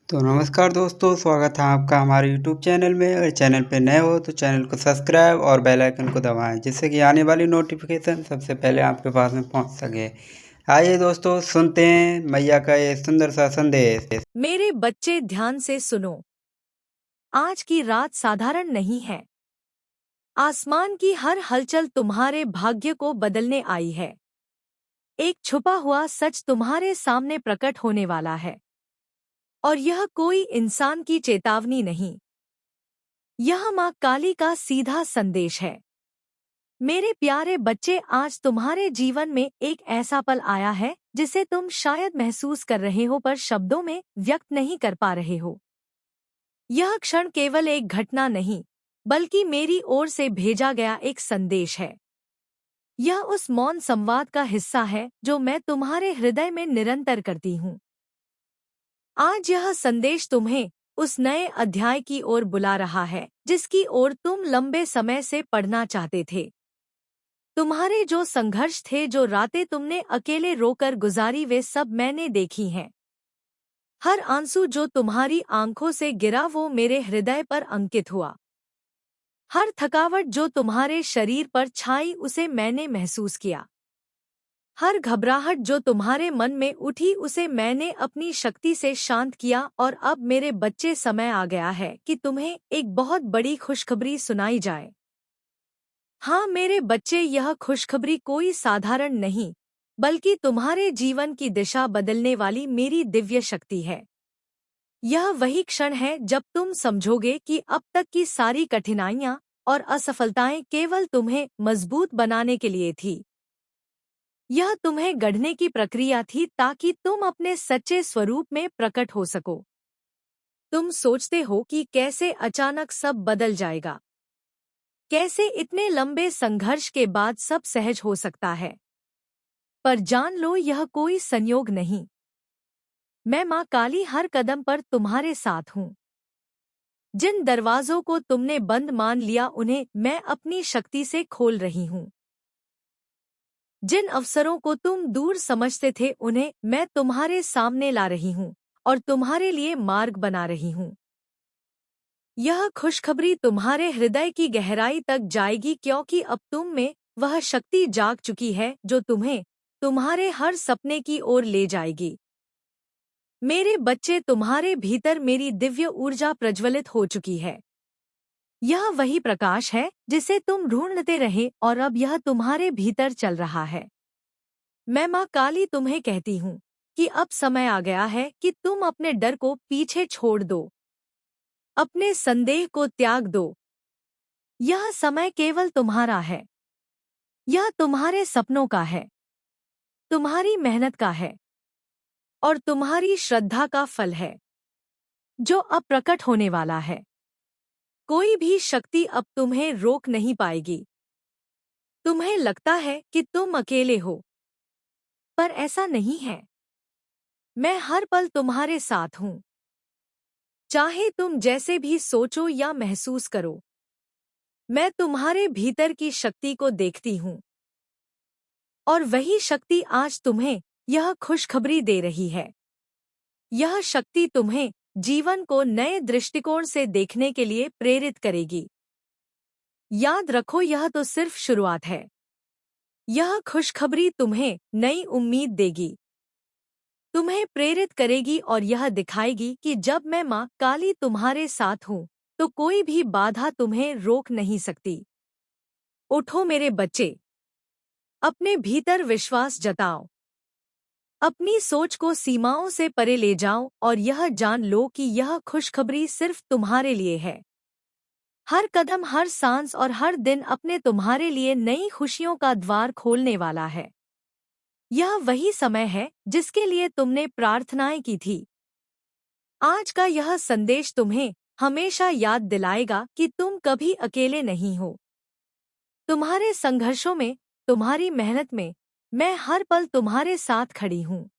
तो नमस्कार दोस्तों, स्वागत है आपका हमारे यूट्यूब चैनल में। अगर चैनल पे नए हो तो चैनल को सब्सक्राइब और बेल आइकन को दबाएं, जिससे कि आने वाली नोटिफिकेशन सबसे पहले आपके पास में पहुंच सके। आइए दोस्तों, सुनते हैं मैया का ये सुंदर सा संदेश। मेरे बच्चे ध्यान से सुनो। आज की रात साधारण नहीं है। आसमान की हर हलचल तुम्हारे भाग्य को बदलने आई है। एक छुपा हुआ सच तुम्हारे सामने प्रकट होने वाला है। और यह कोई इंसान की चेतावनी नहीं, यह माँ काली का सीधा संदेश है। मेरे प्यारे बच्चे, आज तुम्हारे जीवन में एक ऐसा पल आया है जिसे तुम शायद महसूस कर रहे हो पर शब्दों में व्यक्त नहीं कर पा रहे हो। यह क्षण केवल एक घटना नहीं, बल्कि मेरी ओर से भेजा गया एक संदेश है। यह उस मौन संवाद का हिस्सा है जो मैं तुम्हारे हृदय में निरंतर करती हूँ। आज यह संदेश तुम्हें उस नए अध्याय की ओर बुला रहा है जिसकी ओर तुम लंबे समय से पढ़ना चाहते थे। तुम्हारे जो संघर्ष थे, जो रातें तुमने अकेले रोकर गुजारी, वे सब मैंने देखी हैं। हर आंसू जो तुम्हारी आंखों से गिरा वो मेरे हृदय पर अंकित हुआ। हर थकावट जो तुम्हारे शरीर पर छाई उसे मैंने महसूस किया। हर घबराहट जो तुम्हारे मन में उठी उसे मैंने अपनी शक्ति से शांत किया। और अब मेरे बच्चे, समय आ गया है कि तुम्हें एक बहुत बड़ी खुशखबरी सुनाई जाए। हाँ मेरे बच्चे, यह खुशखबरी कोई साधारण नहीं, बल्कि तुम्हारे जीवन की दिशा बदलने वाली मेरी दिव्य शक्ति है। यह वही क्षण है जब तुम समझोगे कि अब तक की सारी कठिनाइयाँ और असफलताएं केवल तुम्हें मजबूत बनाने के लिए थी। यह तुम्हें गढ़ने की प्रक्रिया थी ताकि तुम अपने सच्चे स्वरूप में प्रकट हो सको। तुम सोचते हो कि कैसे अचानक सब बदल जाएगा, कैसे इतने लंबे संघर्ष के बाद सब सहज हो सकता है। पर जान लो, यह कोई संयोग नहीं। मैं माँ काली हर कदम पर तुम्हारे साथ हूँ। जिन दरवाजों को तुमने बंद मान लिया उन्हें मैं अपनी शक्ति से खोल रही हूँ। जिन अवसरों को तुम दूर समझते थे उन्हें मैं तुम्हारे सामने ला रही हूँ और तुम्हारे लिए मार्ग बना रही हूँ। यह खुशखबरी तुम्हारे हृदय की गहराई तक जाएगी, क्योंकि अब तुम में वह शक्ति जाग चुकी है जो तुम्हें तुम्हारे हर सपने की ओर ले जाएगी। मेरे बच्चे, तुम्हारे भीतर मेरी दिव्य ऊर्जा प्रज्वलित हो चुकी है। यह वही प्रकाश है जिसे तुम ढूंढते रहे और अब यह तुम्हारे भीतर चल रहा है। मैं माँ काली तुम्हें कहती हूँ कि अब समय आ गया है कि तुम अपने डर को पीछे छोड़ दो, अपने संदेह को त्याग दो। यह समय केवल तुम्हारा है। यह तुम्हारे सपनों का है, तुम्हारी मेहनत का है और तुम्हारी श्रद्धा का फल है जो अब प्रकट होने वाला है। कोई भी शक्ति अब तुम्हें रोक नहीं पाएगी। तुम्हें लगता है कि तुम अकेले हो, पर ऐसा नहीं है। मैं हर पल तुम्हारे साथ हूँ। चाहे तुम जैसे भी सोचो या महसूस करो, मैं तुम्हारे भीतर की शक्ति को देखती हूँ। और वही शक्ति आज तुम्हें यह खुशखबरी दे रही है। यह शक्ति तुम्हें जीवन को नए दृष्टिकोण से देखने के लिए प्रेरित करेगी। याद रखो, यह तो सिर्फ शुरुआत है। यह खुशखबरी तुम्हें नई उम्मीद देगी, तुम्हें प्रेरित करेगी और यह दिखाएगी कि जब मैं माँ काली तुम्हारे साथ हूँ तो कोई भी बाधा तुम्हें रोक नहीं सकती। उठो मेरे बच्चे, अपने भीतर विश्वास जताओ, अपनी सोच को सीमाओं से परे ले जाओ और यह जान लो कि यह खुशखबरी सिर्फ तुम्हारे लिए है। हर कदम, हर सांस और हर दिन अपने तुम्हारे लिए नई खुशियों का द्वार खोलने वाला है। यह वही समय है जिसके लिए तुमने प्रार्थनाएं की थी। आज का यह संदेश तुम्हें हमेशा याद दिलाएगा कि तुम कभी अकेले नहीं हो। तुम्हारे संघर्षों में, तुम्हारी मेहनत में मैं हर पल तुम्हारे साथ खड़ी हूँ।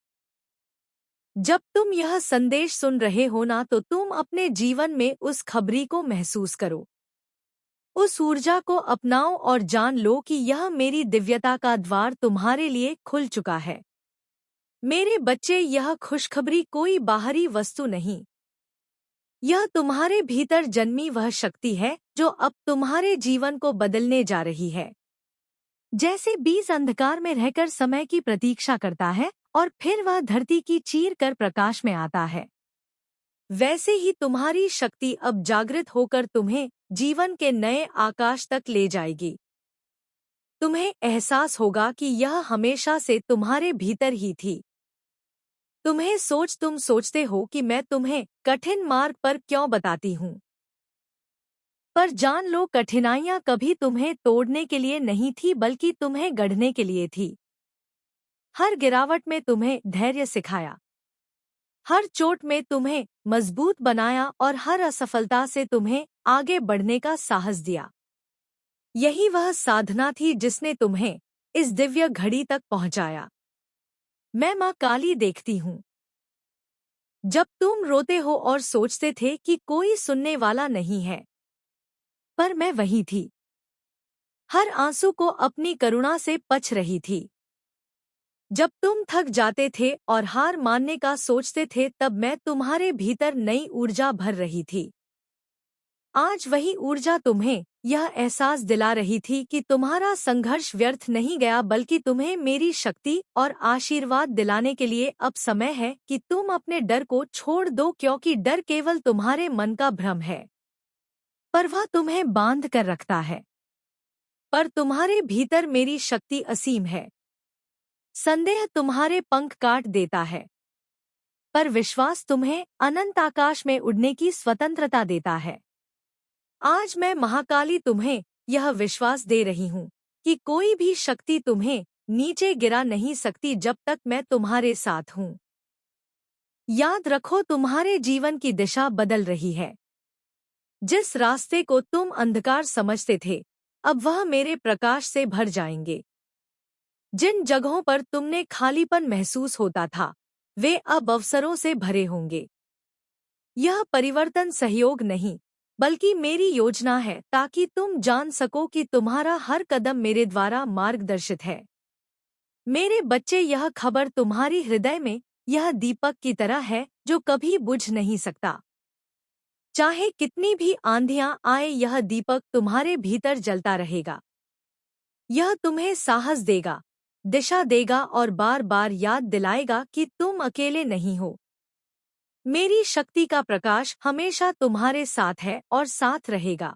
जब तुम यह संदेश सुन रहे हो ना, तो तुम अपने जीवन में उस खबरी को महसूस करो, उस ऊर्जा को अपनाओ और जान लो कि यह मेरी दिव्यता का द्वार तुम्हारे लिए खुल चुका है। मेरे बच्चे, यह खुशखबरी कोई बाहरी वस्तु नहीं, यह तुम्हारे भीतर जन्मी वह शक्ति है जो अब तुम्हारे जीवन को बदलने जा रही है। जैसे बीज अंधकार में रहकर समय की प्रतीक्षा करता है और फिर वह धरती की चीर कर प्रकाश में आता है, वैसे ही तुम्हारी शक्ति अब जागृत होकर तुम्हें जीवन के नए आकाश तक ले जाएगी। तुम्हें एहसास होगा कि यह हमेशा से तुम्हारे भीतर ही थी। तुम सोचते हो कि मैं तुम्हें कठिन मार्ग पर क्यों बताती हूँ, पर जान लो कठिनाइयाँ कभी तुम्हें तोड़ने के लिए नहीं थी बल्कि तुम्हें गढ़ने के लिए थी। हर गिरावट में तुम्हें धैर्य सिखाया, हर चोट में तुम्हें मजबूत बनाया और हर असफलता से तुम्हें आगे बढ़ने का साहस दिया। यही वह साधना थी जिसने तुम्हें इस दिव्य घड़ी तक पहुंचाया। मैं माँ काली देखती हूँ। जब तुम रोते हो और सोचते थे कि कोई सुनने वाला नहीं है, पर मैं वही थी, हर आंसू को अपनी करुणा से पच रही थी। जब तुम थक जाते थे और हार मानने का सोचते थे, तब मैं तुम्हारे भीतर नई ऊर्जा भर रही थी। आज वही ऊर्जा तुम्हें यह एहसास दिला रही थी कि तुम्हारा संघर्ष व्यर्थ नहीं गया, बल्कि तुम्हें मेरी शक्ति और आशीर्वाद दिलाने के लिए अब समय है कि तुम अपने डर को छोड़ दो, क्योंकि डर केवल तुम्हारे मन का भ्रम है, पर वह तुम्हें बांध कर रखता है। पर तुम्हारे भीतर मेरी शक्ति असीम है। संदेह तुम्हारे पंख काट देता है, पर विश्वास तुम्हें अनंत आकाश में उड़ने की स्वतंत्रता देता है। आज मैं महाकाली तुम्हें यह विश्वास दे रही हूँ कि कोई भी शक्ति तुम्हें नीचे गिरा नहीं सकती जब तक मैं तुम्हारे साथ हूँ। याद रखो, तुम्हारे जीवन की दिशा बदल रही है। जिस रास्ते को तुम अंधकार समझते थे, अब वह मेरे प्रकाश से भर जाएंगे। जिन जगहों पर तुमने खालीपन महसूस होता था, वे अब अवसरों से भरे होंगे। यह परिवर्तन सहयोग नहीं, बल्कि मेरी योजना है, ताकि तुम जान सको कि तुम्हारा हर कदम मेरे द्वारा मार्गदर्शित है। मेरे बच्चे, यह खबर तुम्हारी हृदय में यह दीपक की तरह है जो कभी बुझ नहीं सकता। चाहे कितनी भी आंधियां आए, यह दीपक तुम्हारे भीतर जलता रहेगा। यह तुम्हें साहस देगा, दिशा देगा और बार बार याद दिलाएगा कि तुम अकेले नहीं हो। मेरी शक्ति का प्रकाश हमेशा तुम्हारे साथ है और साथ रहेगा।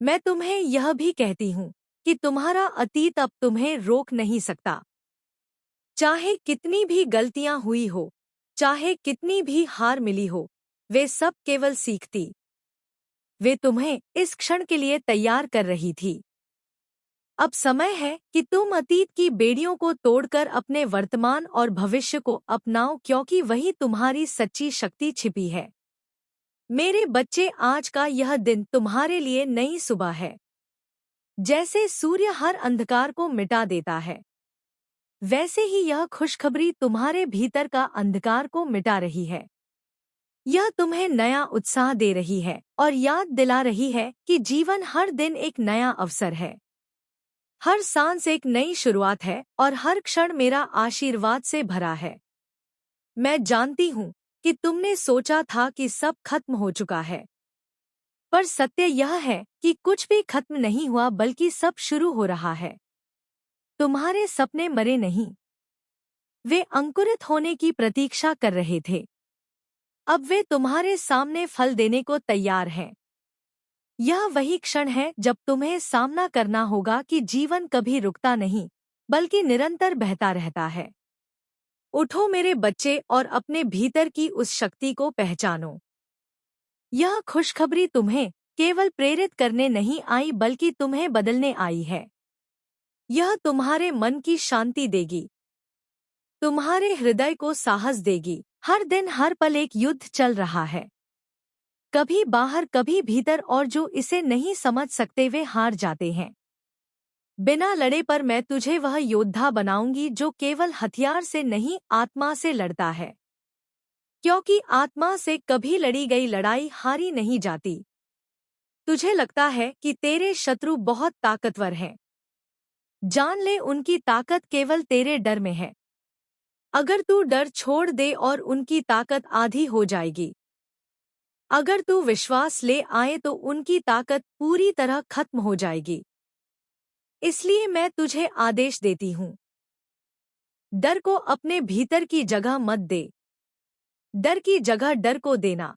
मैं तुम्हें यह भी कहती हूँ कि तुम्हारा अतीत अब तुम्हें रोक नहीं सकता। चाहे कितनी भी गलतियां हुई हो, चाहे कितनी भी हार मिली हो, वे सब केवल सीखती। वे तुम्हें इस क्षण के लिए तैयार कर रही थी। अब समय है कि तुम अतीत की बेड़ियों को तोड़कर अपने वर्तमान और भविष्य को अपनाओ, क्योंकि वही तुम्हारी सच्ची शक्ति छिपी है। मेरे बच्चे, आज का यह दिन तुम्हारे लिए नई सुबह है। जैसे सूर्य हर अंधकार को मिटा देता है, वैसे ही यह खुशखबरी तुम्हारे भीतर का अंधकार को मिटा रही है। यह तुम्हें नया उत्साह दे रही है और याद दिला रही है कि जीवन हर दिन एक नया अवसर है। हर सांस एक नई शुरुआत है और हर क्षण मेरा आशीर्वाद से भरा है। मैं जानती हूँ कि तुमने सोचा था कि सब खत्म हो चुका है, पर सत्य यह है कि कुछ भी खत्म नहीं हुआ, बल्कि सब शुरू हो रहा है। तुम्हारे सपने मरे नहीं, वे अंकुरित होने की प्रतीक्षा कर रहे थे। अब वे तुम्हारे सामने फल देने को तैयार हैं। यह वही क्षण है जब तुम्हें सामना करना होगा कि जीवन कभी रुकता नहीं, बल्कि निरंतर बहता रहता है। उठो मेरे बच्चे और अपने भीतर की उस शक्ति को पहचानो। यह खुशखबरी तुम्हें केवल प्रेरित करने नहीं आई, बल्कि तुम्हें बदलने आई है। यह तुम्हारे मन की शांति देगी, तुम्हारे हृदय को साहस देगी। हर दिन हर पल एक युद्ध चल रहा है, कभी बाहर कभी भीतर, और जो इसे नहीं समझ सकते वे हार जाते हैं। बिना लड़े पर मैं तुझे वह योद्धा बनाऊंगी जो केवल हथियार से नहीं, आत्मा से लड़ता है, क्योंकि आत्मा से कभी लड़ी गई लड़ाई हारी नहीं जाती। तुझे लगता है कि तेरे शत्रु बहुत ताकतवर हैं, जान ले उनकी ताकत केवल तेरे डर में है। अगर तू डर छोड़ दे और उनकी ताकत आधी हो जाएगी। अगर तू विश्वास ले आए तो उनकी ताकत पूरी तरह खत्म हो जाएगी। इसलिए मैं तुझे आदेश देती हूँ, डर को अपने भीतर की जगह मत दे। डर की जगह डर को देना।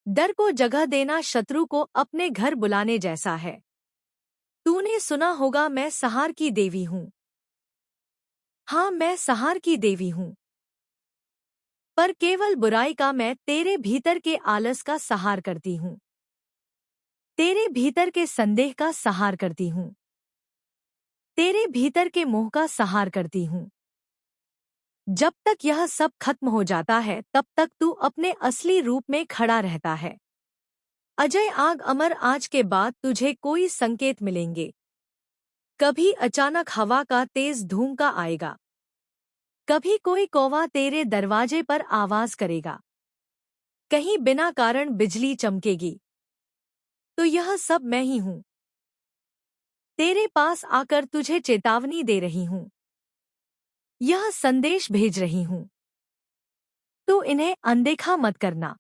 डर को जगह देना शत्रु को अपने घर बुलाने जैसा है। तूने सुना होगा, मैं संहार की देवी हूँ। हाँ, मैं संहार की देवी हूँ, पर केवल बुराई का मैं तेरे भीतर के आलस का संहार करती हूँ। तेरे भीतर के संदेह का संहार करती हूँ। तेरे भीतर के मोह का संहार करती हूँ। जब तक यह सब खत्म हो जाता है तब तक तू अपने असली रूप में खड़ा रहता है। अजय आग अमर, आज के बाद तुझे कोई संकेत मिलेंगे। कभी अचानक हवा का तेज धूमका आएगा। कभी कोई कौवा तेरे दरवाजे पर आवाज करेगा। कहीं बिना कारण बिजली चमकेगी। तो यह सब मैं ही हूँ। तेरे पास आकर तुझे चेतावनी दे रही हूँ। यह संदेश भेज रही हूँ। तो इन्हें अनदेखा मत करना।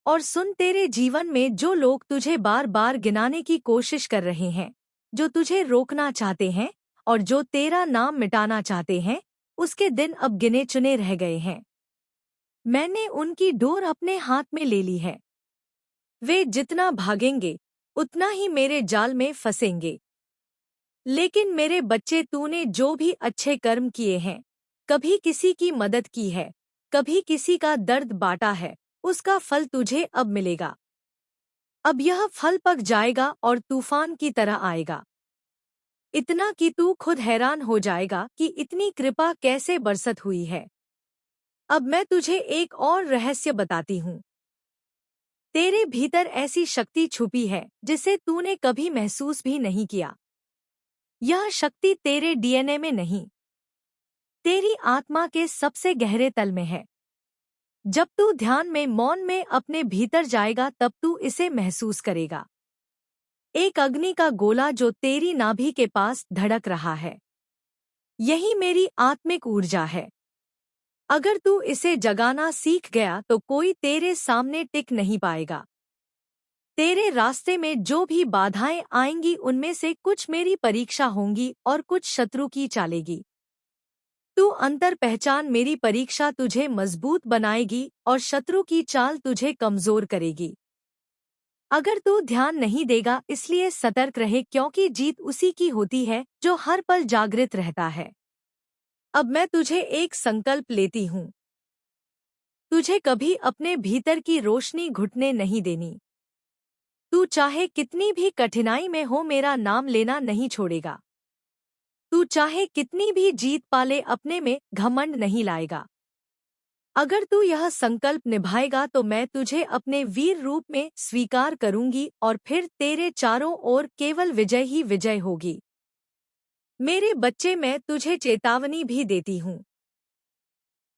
और सुन, तेरे जीवन में जो लोग तुझे बार बार गिनाने की कोशिश कर रहे हैं, जो तुझे रोकना चाहते हैं और जो तेरा नाम मिटाना चाहते हैं, उसके दिन अब गिने चुने रह गए हैं। मैंने उनकी डोर अपने हाथ में ले ली है। वे जितना भागेंगे उतना ही मेरे जाल में फंसेंगे। लेकिन मेरे बच्चे, तूने जो भी अच्छे कर्म किए हैं, कभी किसी की मदद की है, कभी किसी का दर्द बांटा है, उसका फल तुझे अब मिलेगा। अब यह फल पक जाएगा और तूफान की तरह आएगा। इतना कि तू खुद हैरान हो जाएगा कि इतनी कृपा कैसे बरसत हुई है। अब मैं तुझे एक और रहस्य बताती हूँ। तेरे भीतर ऐसी शक्ति छुपी है जिसे तूने कभी महसूस भी नहीं किया। यह शक्ति तेरे डीएनए में नहीं, तेरी आत्मा के सबसे गहरे तल में है। जब तू ध्यान में, मौन में अपने भीतर जाएगा तब तू इसे महसूस करेगा। एक अग्नि का गोला जो तेरी नाभि के पास धड़क रहा है। यही मेरी आत्मिक ऊर्जा है। अगर तू इसे जगाना सीख गया तो कोई तेरे सामने टिक नहीं पाएगा। तेरे रास्ते में जो भी बाधाएं आएंगी उनमें से कुछ मेरी परीक्षा होंगी और कुछ शत्रु की चालेगी। तू अंतर पहचान, मेरी परीक्षा तुझे मजबूत बनाएगी और शत्रु की चाल तुझे कमजोर करेगी। अगर तू ध्यान नहीं देगा, इसलिए सतर्क रहे, क्योंकि जीत उसी की होती है जो हर पल जागृत रहता है। अब मैं तुझे एक संकल्प लेती हूँ। तुझे कभी अपने भीतर की रोशनी घुटने नहीं देनी। तू चाहे कितनी भी कठिनाई में हो, मेरा नाम लेना नहीं छोड़ेगा। तू चाहे कितनी भी जीत पाले, अपने में घमंड नहीं लाएगा। अगर तू यह संकल्प निभाएगा तो मैं तुझे अपने वीर रूप में स्वीकार करूंगी और फिर तेरे चारों ओर केवल विजय ही विजय होगी। मेरे बच्चे, मैं तुझे चेतावनी भी देती हूँ।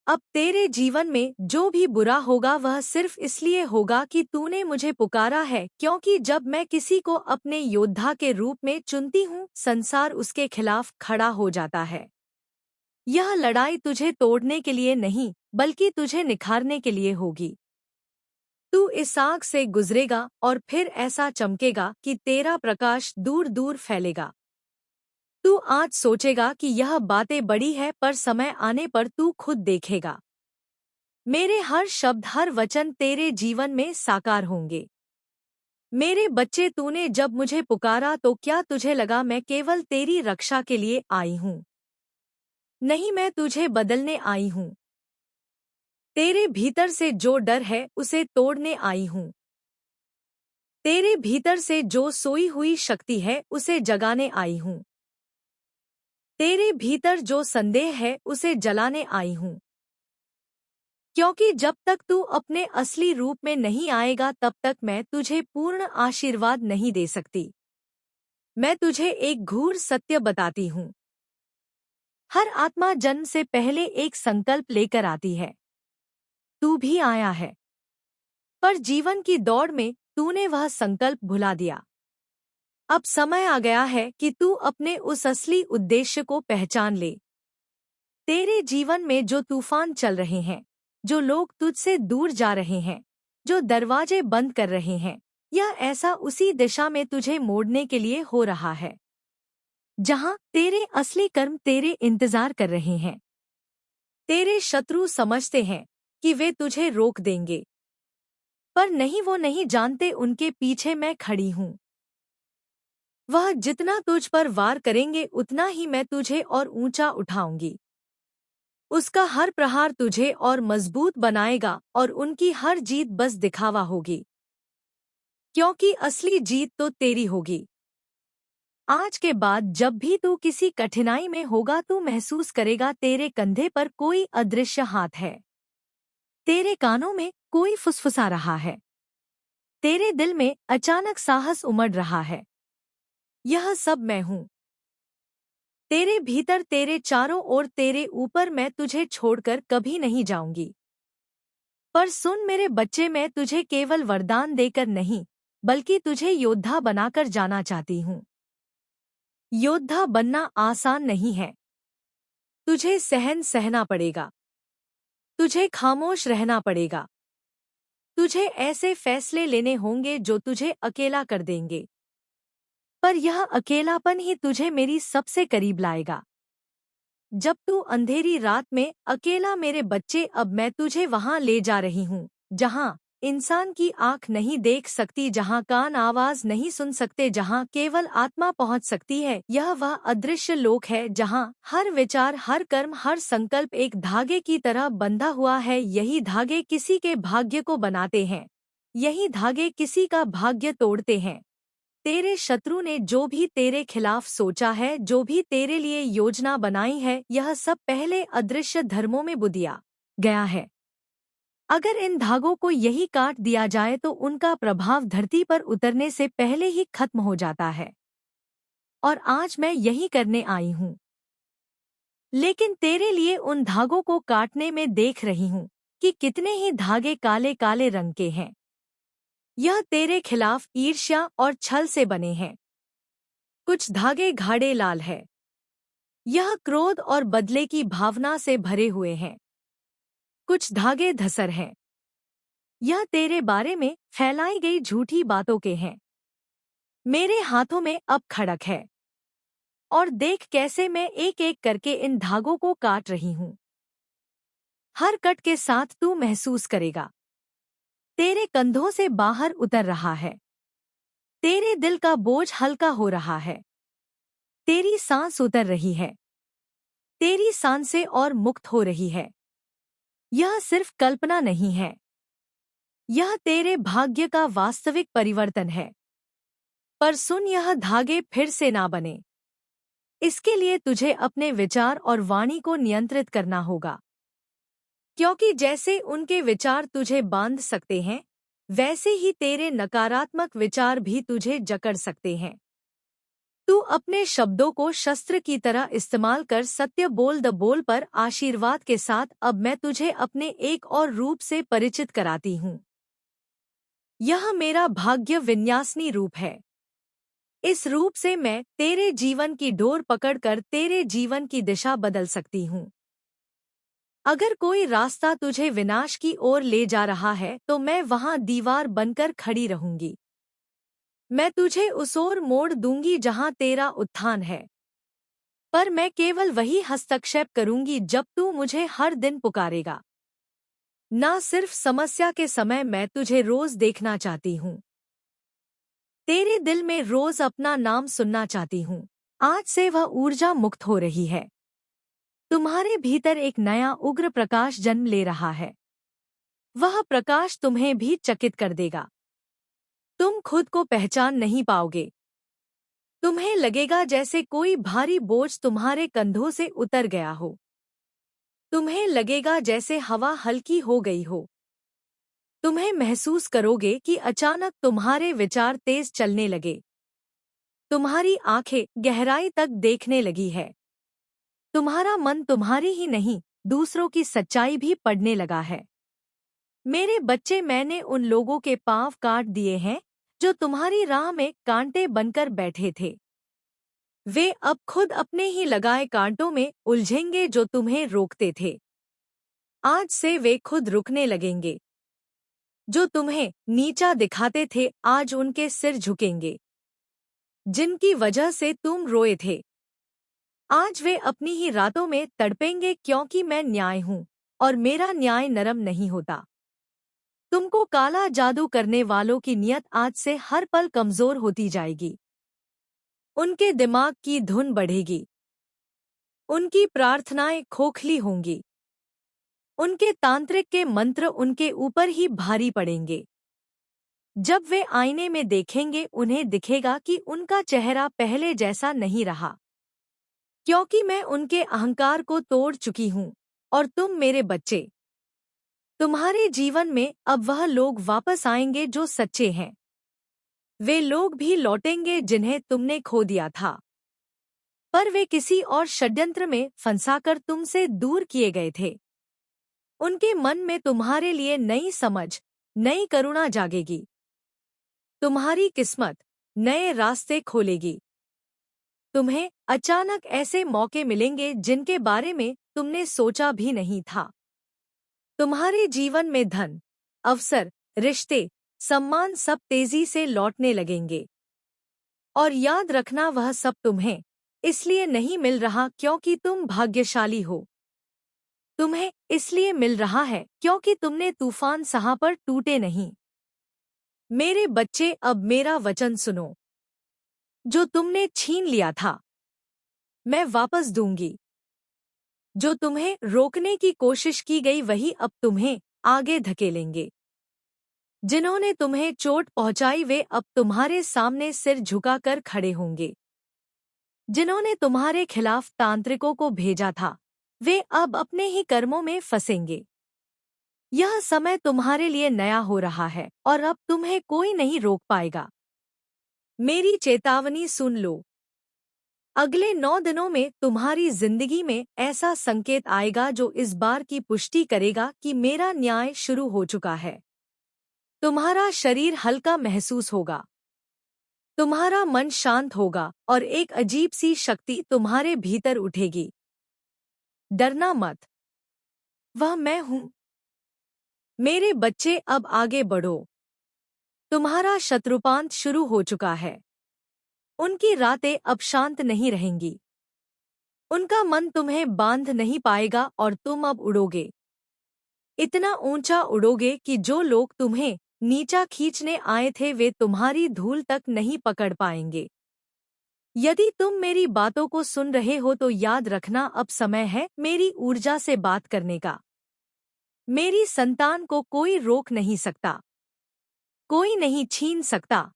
अब तेरे जीवन में जो भी बुरा होगा वह सिर्फ इसलिए होगा कि तूने मुझे पुकारा है, क्योंकि जब मैं किसी को अपने योद्धा के रूप में चुनती हूँ, संसार उसके खिलाफ खड़ा हो जाता है। यह लड़ाई तुझे तोड़ने के लिए नहीं, बल्कि तुझे निखारने के लिए होगी। तू इस आग से गुजरेगा और फिर ऐसा चमकेगा कि तेरा प्रकाश दूर दूर फैलेगा। तू आज सोचेगा कि यह बातें बड़ी है, पर समय आने पर तू खुद देखेगा। मेरे हर शब्द, हर वचन तेरे जीवन में साकार होंगे। मेरे बच्चे, तूने जब मुझे पुकारा तो क्या तुझे लगा मैं केवल तेरी रक्षा के लिए आई हूँ? नहीं, मैं तुझे बदलने आई हूँ। तेरे भीतर से जो डर है उसे तोड़ने आई हूँ। तेरे भीतर से जो सोई हुई शक्ति है उसे जगाने आई हूँ। तेरे भीतर जो संदेह है उसे जलाने आई हूँ। क्योंकि जब तक तू अपने असली रूप में नहीं आएगा तब तक मैं तुझे पूर्ण आशीर्वाद नहीं दे सकती। मैं तुझे एक घूर सत्य बताती हूँ। हर आत्मा जन्म से पहले एक संकल्प लेकर आती है। तू भी आया है, पर जीवन की दौड़ में तूने वह संकल्प भुला दिया। अब समय आ गया है कि तू अपने उस असली उद्देश्य को पहचान ले। तेरे जीवन में जो तूफान चल रहे हैं, जो लोग तुझसे दूर जा रहे हैं, जो दरवाजे बंद कर रहे हैं। यह ऐसा उसी दिशा में तुझे मोड़ने के लिए हो रहा है जहां तेरे असली कर्म तेरे इंतजार कर रहे हैं। तेरे शत्रु समझते हैं कि वे तुझे रोक देंगे, पर नहीं, वो नहीं जानते उनके पीछे मैं खड़ी हूं। वह जितना तुझ पर वार करेंगे उतना ही मैं तुझे और ऊंचा उठाऊंगी। उसका हर प्रहार तुझे और मजबूत बनाएगा और उनकी हर जीत बस दिखावा होगी, क्योंकि असली जीत तो तेरी होगी। आज के बाद जब भी तू किसी कठिनाई में होगा तू महसूस करेगा तेरे कंधे पर कोई अदृश्य हाथ है। तेरे कानों में कोई फुसफुसा रहा है। तेरे दिल में अचानक साहस उमड़ रहा है। यह सब मैं हूँ। तेरे भीतर, तेरे चारों ओर, तेरे ऊपर। मैं तुझे छोड़कर कभी नहीं जाऊंगी। पर सुन मेरे बच्चे, मैं तुझे केवल वरदान देकर नहीं, बल्कि तुझे योद्धा बनाकर जाना चाहती हूँ। योद्धा बनना आसान नहीं है। तुझे सहना पड़ेगा। तुझे खामोश रहना पड़ेगा। तुझे ऐसे फैसले लेने होंगे जो तुझे अकेला कर देंगे, पर यह अकेलापन ही तुझे मेरी सबसे करीब लाएगा। जब तू अंधेरी रात में अकेला, मेरे बच्चे, अब मैं तुझे वहां ले जा रही हूँ जहां इंसान की आंख नहीं देख सकती, जहां कान आवाज नहीं सुन सकते, जहां केवल आत्मा पहुंच सकती है। यह वह अदृश्य लोक है जहां हर विचार, हर कर्म, हर संकल्प एक धागे की तरह बंधा हुआ है। यही धागे किसी के भाग्य को बनाते हैं। यही धागे किसी का भाग्य तोड़ते हैं। तेरे शत्रु ने जो भी तेरे खिलाफ सोचा है, जो भी तेरे लिए योजना बनाई है, यह सब पहले अदृश्य धर्मों में बुदिया गया है। अगर इन धागों को यही काट दिया जाए तो उनका प्रभाव धरती पर उतरने से पहले ही खत्म हो जाता है। और आज मैं यही करने आई हूँ। लेकिन तेरे लिए उन धागों को काटने में देख रही हूँ कि कितने ही धागे काले काले रंग के हैं। यह तेरे खिलाफ ईर्ष्या और छल से बने हैं। कुछ धागे गाढ़े लाल है। यह क्रोध और बदले की भावना से भरे हुए हैं। कुछ धागे धसर हैं। यह तेरे बारे में फैलाई गई झूठी बातों के हैं। मेरे हाथों में अब खड़क है और देख कैसे मैं एक एक करके इन धागों को काट रही हूँ। हर कट के साथ तू महसूस करेगा तेरे कंधों से बाहर उतर रहा है। तेरे दिल का बोझ हल्का हो रहा है। तेरी सांस उतर रही है। तेरी सांसें और मुक्त हो रही है। यह सिर्फ कल्पना नहीं है। यह तेरे भाग्य का वास्तविक परिवर्तन है। पर सुन, यह धागे फिर से ना बने, इसके लिए तुझे अपने विचार और वाणी को नियंत्रित करना होगा। क्योंकि जैसे उनके विचार तुझे बांध सकते हैं, वैसे ही तेरे नकारात्मक विचार भी तुझे जकड़ सकते हैं। तू अपने शब्दों को शस्त्र की तरह इस्तेमाल कर सत्य बोल। द बोल पर आशीर्वाद के साथ अब मैं तुझे अपने एक और रूप से परिचित कराती हूँ। यह मेरा भाग्य विन्यासनी रूप है। इस रूप से मैं तेरे जीवन की डोर पकड़कर तेरे जीवन की दिशा बदल सकती हूँ। अगर कोई रास्ता तुझे विनाश की ओर ले जा रहा है तो मैं वहां दीवार बनकर खड़ी रहूंगी। मैं तुझे उस ओर मोड़ दूंगी जहां तेरा उत्थान है। पर मैं केवल वही हस्तक्षेप करूंगी जब तू मुझे हर दिन पुकारेगा। ना सिर्फ समस्या के समय, मैं तुझे रोज देखना चाहती हूँ। तेरे दिल में रोज अपना नाम सुनना चाहती हूँ। आज से वह ऊर्जा मुक्त हो रही है। तुम्हारे भीतर एक नया उग्र प्रकाश जन्म ले रहा है। वह प्रकाश तुम्हें भी चकित कर देगा। तुम खुद को पहचान नहीं पाओगे। तुम्हें लगेगा जैसे कोई भारी बोझ तुम्हारे कंधों से उतर गया हो। तुम्हें लगेगा जैसे हवा हल्की हो गई हो। तुम्हें महसूस करोगे कि अचानक तुम्हारे विचार तेज चलने लगे। तुम्हारी आंखें गहराई तक देखने लगी है। तुम्हारा मन तुम्हारी ही नहीं, दूसरों की सच्चाई भी पढ़ने लगा है। मेरे बच्चे, मैंने उन लोगों के पांव काट दिए हैं जो तुम्हारी राह में कांटे बनकर बैठे थे। वे अब खुद अपने ही लगाए कांटों में उलझेंगे जो तुम्हें रोकते थे। आज से वे खुद रुकने लगेंगे। जो तुम्हें नीचा दिखाते थे आज उनके सिर झुकेंगे। जिनकी वजह से तुम रोए थे आज वे अपनी ही रातों में तड़पेंगे, क्योंकि मैं न्याय हूँ और मेरा न्याय नरम नहीं होता। तुमको काला जादू करने वालों की नियत आज से हर पल कमजोर होती जाएगी। उनके दिमाग की धुन बढ़ेगी। उनकी प्रार्थनाएं खोखली होंगी। उनके तांत्रिक के मंत्र उनके ऊपर ही भारी पड़ेंगे। जब वे आईने में देखेंगे उन्हें दिखेगा कि उनका चेहरा पहले जैसा नहीं रहा, क्योंकि मैं उनके अहंकार को तोड़ चुकी हूँ। और तुम मेरे बच्चे, तुम्हारे जीवन में अब वह लोग वापस आएंगे जो सच्चे हैं। वे लोग भी लौटेंगे जिन्हें तुमने खो दिया था, पर वे किसी और षड्यंत्र में फंसाकर तुमसे दूर किए गए थे। उनके मन में तुम्हारे लिए नई समझ, नई करुणा जागेगी। तुम्हारी किस्मत नए रास्ते खोलेगी। तुम्हें अचानक ऐसे मौके मिलेंगे जिनके बारे में तुमने सोचा भी नहीं था। तुम्हारे जीवन में धन, अवसर, रिश्ते, सम्मान सब तेजी से लौटने लगेंगे। और याद रखना, वह सब तुम्हें इसलिए नहीं मिल रहा क्योंकि तुम भाग्यशाली हो। तुम्हें इसलिए मिल रहा है क्योंकि तुमने तूफान सहा पर टूटे नहीं। मेरे बच्चे, अब मेरा वचन सुनो। जो तुमने छीन लिया था मैं वापस दूंगी। जो तुम्हें रोकने की कोशिश की गई वही अब तुम्हें आगे धकेलेंगे। जिन्होंने तुम्हें चोट पहुंचाई वे अब तुम्हारे सामने सिर झुकाकर खड़े होंगे। जिन्होंने तुम्हारे खिलाफ तांत्रिकों को भेजा था वे अब अपने ही कर्मों में फंसेंगे। यह समय तुम्हारे लिए नया हो रहा है और अब तुम्हें कोई नहीं रोक पाएगा। मेरी चेतावनी सुन लो। अगले 9 दिनों में तुम्हारी जिंदगी में ऐसा संकेत आएगा जो इस बार की पुष्टि करेगा कि मेरा न्याय शुरू हो चुका है। तुम्हारा शरीर हल्का महसूस होगा। तुम्हारा मन शांत होगा और एक अजीब सी शक्ति तुम्हारे भीतर उठेगी। डरना मत, वह मैं हूं। मेरे बच्चे, अब आगे बढ़ो। तुम्हारा शत्रुपांत शुरू हो चुका है। उनकी रातें अब शांत नहीं रहेंगी। उनका मन तुम्हें बांध नहीं पाएगा और तुम अब उड़ोगे। इतना ऊंचा उड़ोगे कि जो लोग तुम्हें नीचा खींचने आए थे वे तुम्हारी धूल तक नहीं पकड़ पाएंगे। यदि तुम मेरी बातों को सुन रहे हो तो याद रखना, अब समय है मेरी ऊर्जा से बात करने का। मेरी संतान को कोई रोक नहीं सकता। कोई नहीं छीन सकता।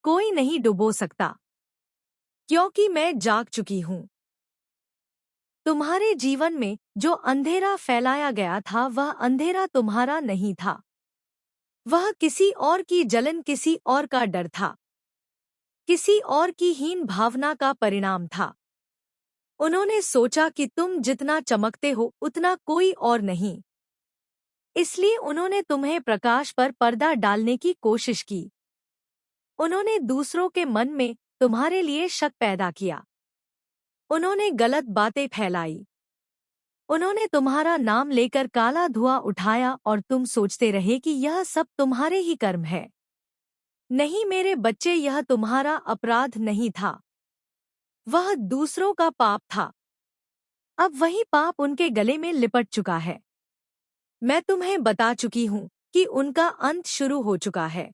कोई नहीं डुबो सकता, क्योंकि मैं जाग चुकी हूं। तुम्हारे जीवन में जो अंधेरा फैलाया गया था वह अंधेरा तुम्हारा नहीं था। वह किसी और की जलन, किसी और का डर था, किसी और की हीन भावना का परिणाम था। उन्होंने सोचा कि तुम जितना चमकते हो उतना कोई और नहीं, इसलिए उन्होंने तुम्हें प्रकाश पर पर्दा डालने की कोशिश की। उन्होंने दूसरों के मन में तुम्हारे लिए शक पैदा किया। उन्होंने गलत बातें फैलाई। उन्होंने तुम्हारा नाम लेकर काला धुआं उठाया और तुम सोचते रहे कि यह सब तुम्हारे ही कर्म है। नहीं मेरे बच्चे, यह तुम्हारा अपराध नहीं था। वह दूसरों का पाप था। अब वही पाप उनके गले में लिपट चुका है। मैं तुम्हें बता चुकी हूँ कि उनका अंत शुरू हो चुका है।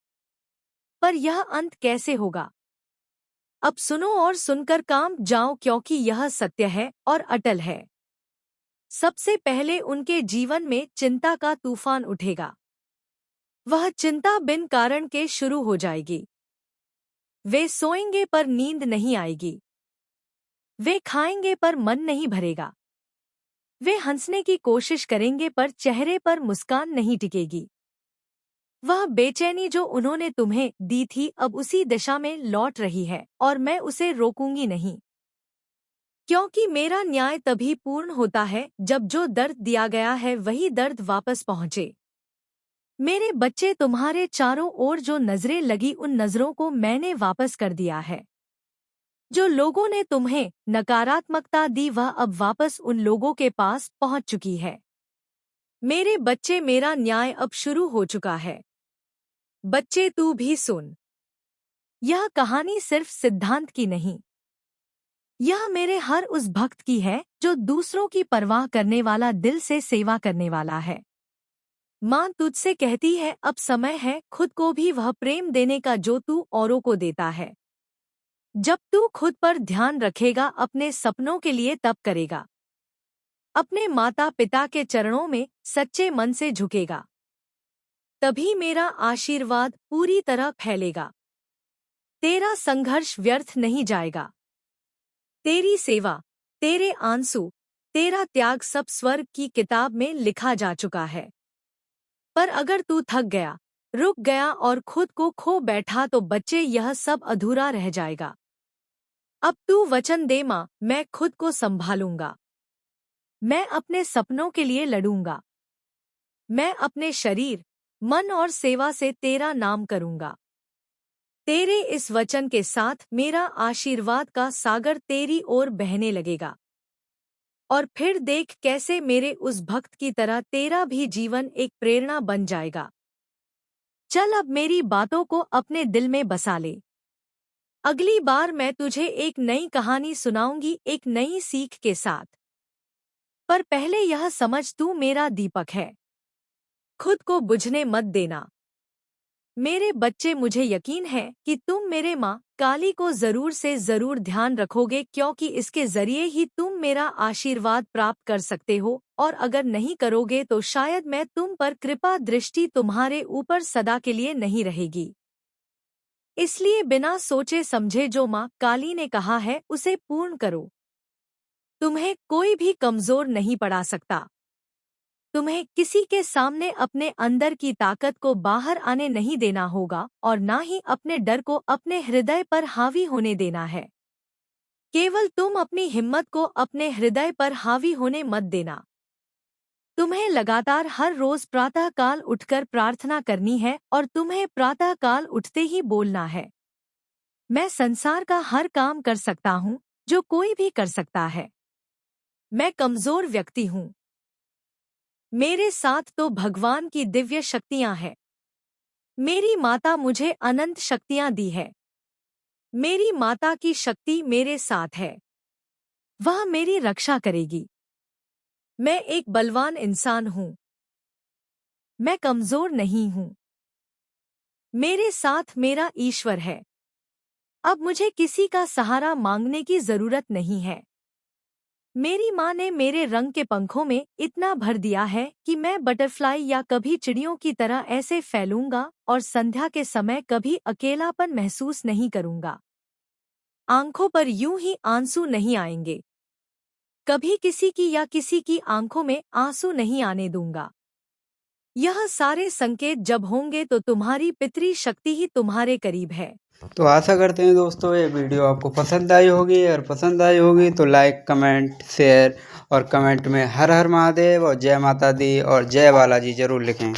पर यह अंत कैसे होगा? अब सुनो और सुनकर काम जाओ, क्योंकि यह सत्य है और अटल है। सबसे पहले उनके जीवन में चिंता का तूफान उठेगा। वह चिंता बिन कारण के शुरू हो जाएगी। वे सोएंगे पर नींद नहीं आएगी। वे खाएंगे पर मन नहीं भरेगा। वे हंसने की कोशिश करेंगे पर चेहरे पर मुस्कान नहीं टिकेगी। वह बेचैनी जो उन्होंने तुम्हें दी थी अब उसी दिशा में लौट रही है और मैं उसे रोकूंगी नहीं, क्योंकि मेरा न्याय तभी पूर्ण होता है जब जो दर्द दिया गया है वही दर्द वापस पहुंचे। मेरे बच्चे, तुम्हारे चारों ओर जो नजरें लगी उन नजरों को मैंने वापस कर दिया है। जो लोगों ने तुम्हें नकारात्मकता दी वह अब वापस उन लोगों के पास पहुंच चुकी है। मेरे बच्चे, मेरा न्याय अब शुरू हो चुका है। बच्चे, तू भी सुन। यह कहानी सिर्फ सिद्धांत की नहीं, यह मेरे हर उस भक्त की है जो दूसरों की परवाह करने वाला, दिल से सेवा करने वाला है। माँ तुझसे कहती है, अब समय है खुद को भी वह प्रेम देने का जो तू औरों को देता है। जब तू खुद पर ध्यान रखेगा, अपने सपनों के लिए तप करेगा, अपने माता पिता के चरणों में सच्चे मन से झुकेगा, तभी मेरा आशीर्वाद पूरी तरह फैलेगा। तेरा संघर्ष व्यर्थ नहीं जाएगा। तेरी सेवा, तेरे आंसू, तेरा त्याग सब स्वर्ग की किताब में लिखा जा चुका है। पर अगर तू थक गया, रुक गया और खुद को खो बैठा तो बच्चे, यह सब अधूरा रह जाएगा। अब तू वचन दे, माँ, मैं खुद को संभालूंगा। मैं अपने सपनों के लिए लड़ूंगा। मैं अपने शरीर, मन और सेवा से तेरा नाम करूंगा। तेरे इस वचन के साथ मेरा आशीर्वाद का सागर तेरी ओर बहने लगेगा। और फिर देख कैसे मेरे उस भक्त की तरह तेरा भी जीवन एक प्रेरणा बन जाएगा। चल अब मेरी बातों को अपने दिल में बसा ले। अगली बार मैं तुझे एक नई कहानी सुनाऊंगी, एक नई सीख के साथ। पर पहले यह समझ, तू मेरा दीपक है। खुद को बुझने मत देना। मेरे बच्चे, मुझे यकीन है कि तुम मेरे माँ काली को जरूर से जरूर ध्यान रखोगे, क्योंकि इसके जरिए ही तुम मेरा आशीर्वाद प्राप्त कर सकते हो। और अगर नहीं करोगे तो शायद मैं तुम पर कृपा दृष्टि तुम्हारे ऊपर सदा के लिए नहीं रहेगी। इसलिए बिना सोचे समझे जो माँ काली ने कहा है उसे पूर्ण करो। तुम्हें कोई भी कमजोर नहीं पड़ा सकता। तुम्हें किसी के सामने अपने अंदर की ताकत को बाहर आने नहीं देना होगा और ना ही अपने डर को अपने हृदय पर हावी होने देना है। केवल तुम अपनी हिम्मत को अपने हृदय पर हावी होने मत देना। तुम्हें लगातार हर रोज प्रातःकाल उठकर प्रार्थना करनी है और तुम्हें प्रातःकाल उठते ही बोलना है, मैं संसार का हर काम कर सकता हूँ जो कोई भी कर सकता है। मैं कमजोर व्यक्ति हूँ, मेरे साथ तो भगवान की दिव्य शक्तियाँ हैं। मेरी माता मुझे अनंत शक्तियाँ दी है। मेरी माता की शक्ति मेरे साथ है, वह मेरी रक्षा करेगी। मैं एक बलवान इंसान हूँ, मैं कमजोर नहीं हूँ। मेरे साथ मेरा ईश्वर है। अब मुझे किसी का सहारा मांगने की जरूरत नहीं है। मेरी माँ ने मेरे रंग के पंखों में इतना भर दिया है कि मैं बटरफ्लाई या कभी चिड़ियों की तरह ऐसे फैलूंगा और संध्या के समय कभी अकेलापन महसूस नहीं करूंगा। आंखों पर यूं ही आंसू नहीं आएंगे। कभी किसी की या किसी की आंखों में आंसू नहीं आने दूंगा। यह सारे संकेत जब होंगे तो तुम्हारी पितरी शक्ति ही तुम्हारे करीब है। तो आशा करते हैं दोस्तों ये वीडियो आपको पसंद आई होगी, और पसंद आई होगी तो लाइक, कमेंट, शेयर और कमेंट में हर हर महादेव और जय माता दी और जय बालाजी ज़रूर लिखें।